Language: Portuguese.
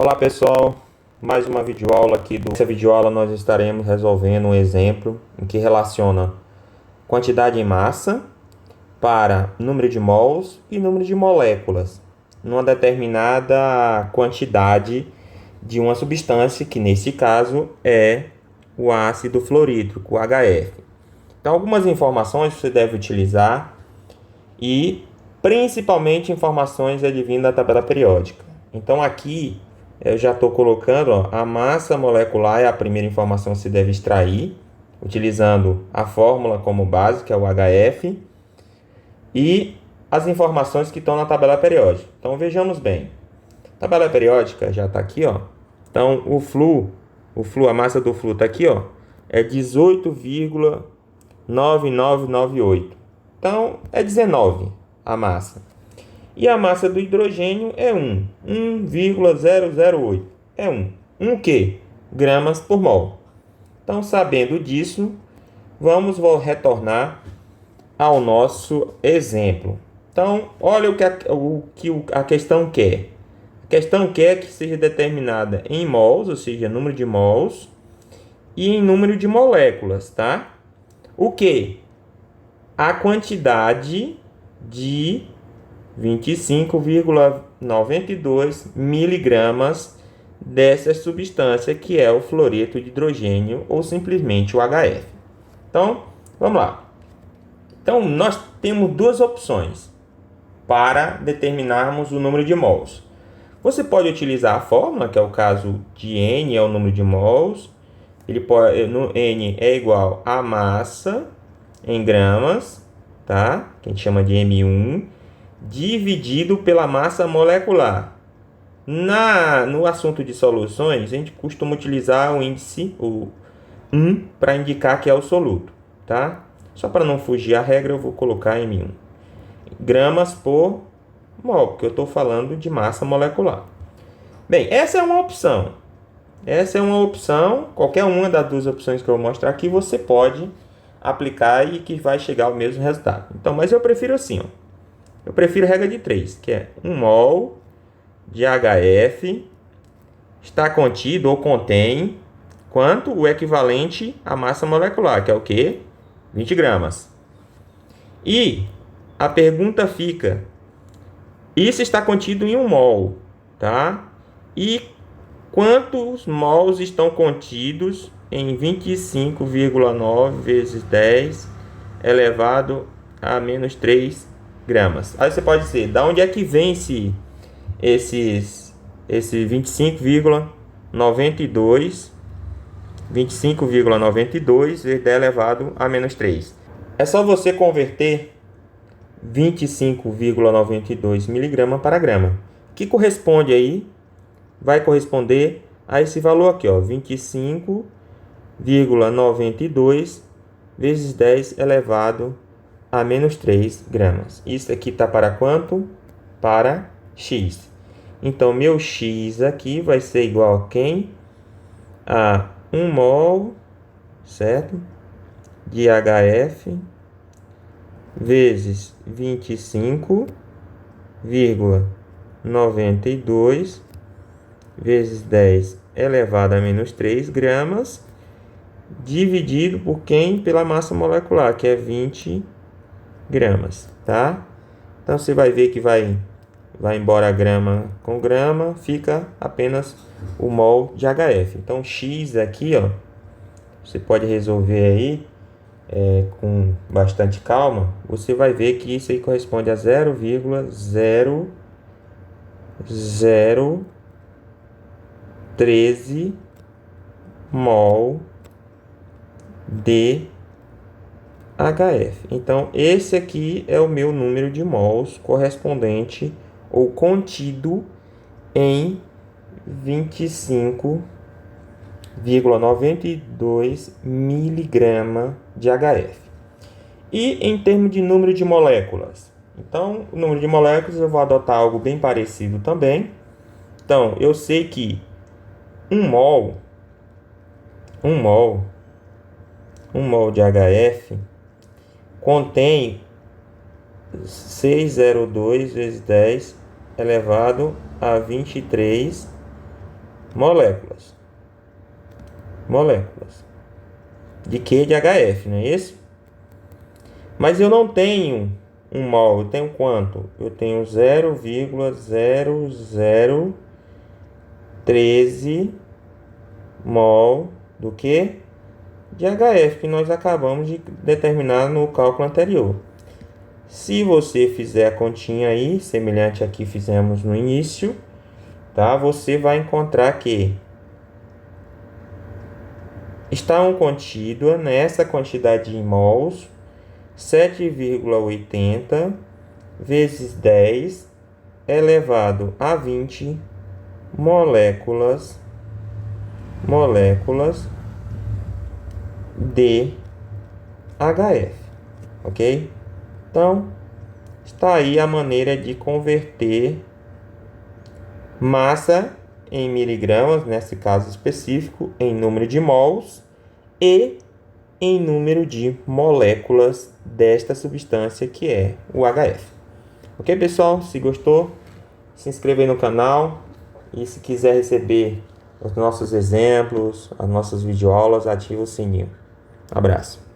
Olá pessoal, mais uma videoaula aqui. Nessa videoaula nós estaremos resolvendo um exemplo em que relaciona quantidade em massa para número de mols e número de moléculas numa determinada quantidade de uma substância, que nesse caso é o ácido fluorídrico, o HF. Então algumas informações você deve utilizar e principalmente informações advindas da tabela periódica. Então aqui eu já estou colocando a massa molecular, é a primeira informação que se deve extrair, utilizando a fórmula como base, que é o HF, e as informações que estão na tabela periódica. Então vejamos bem. A tabela periódica já está aqui, ó. Então a massa do flúor está aqui, ó, é 18,9998. Então é 19 a massa. E a massa do hidrogênio é 1,008. É 1 quê? Gramas por mol. Então, sabendo disso, vamos retornar ao nosso exemplo. Então, olha o que a questão quer. A questão quer que seja determinada em mols, ou seja, número de mols, e em número de moléculas, tá? O que? A quantidade de 25,92 miligramas dessa substância que é o fluoreto de hidrogênio ou simplesmente o HF. Então, vamos lá. Então, nós temos duas opções para determinarmos o número de mols. Você pode utilizar a fórmula, que é o caso de N, é o número de mols. N é igual a massa em gramas, tá? Que a gente chama de M1, dividido pela massa molecular. No assunto de soluções, a gente costuma utilizar o índice, o 1, para indicar que é o soluto, tá? Só para não fugir à regra, eu vou colocar M1. Gramas por mol, porque eu estou falando de massa molecular. Bem, essa é uma opção. Qualquer uma das duas opções que eu vou mostrar aqui, você pode aplicar e que vai chegar ao mesmo resultado. Então, mas eu prefiro assim, ó. Eu prefiro a regra de 3, que é 1 mol de HF está contido ou contém quanto? O equivalente à massa molecular, que é o quê? 20 gramas. E a pergunta fica, isso está contido em 1 mol, tá? E quantos mols estão contidos em 25,9 vezes 10 elevado a menos 3 gramas. Aí você pode dizer, da onde é que vem esse 25,92 vezes 10 elevado a menos 3? É só você converter 25,92 miligrama para grama, que corresponde aí, vai corresponder a esse valor aqui, ó, 25,92 vezes 10 elevado a menos 3 gramas. Isso aqui está para quanto? Para X. Então, meu X aqui vai ser igual a quem? A 1 mol, certo? De HF vezes 25,92 vezes 10 elevado a menos 3 gramas, dividido por quem? Pela massa molecular, que é 20 gramas, tá? Então você vai ver que vai embora grama com grama, fica apenas o mol de HF. Então X aqui, ó, você pode resolver aí com bastante calma. Você vai ver que isso aí corresponde a 0,0013 mol de HF. Então, esse aqui é o meu número de mols correspondente ou contido em 25,92 miligrama de HF. E em termos de número de moléculas? Então, o número de moléculas eu vou adotar algo bem parecido também. Então, eu sei que 1 mol de HF contém 602 vezes 10 elevado a 23 moléculas. Moléculas. De quê? De HF, não é isso? Mas eu não tenho 1 mol. Eu tenho quanto? Eu tenho 0,0013 mol do que? De HF, que nós acabamos de determinar no cálculo anterior. Se você fizer a continha aí, semelhante a que fizemos no início, tá? Você vai encontrar que está contida nessa quantidade de mols 7,80 vezes 10 elevado a 20 moléculas de HF, ok? Então, está aí a maneira de converter massa em miligramas, nesse caso específico, em número de mols e em número de moléculas desta substância que é o HF. Ok, pessoal? Se gostou, se inscreva aí no canal e se quiser receber os nossos exemplos, as nossas videoaulas, ative o sininho. Abraço.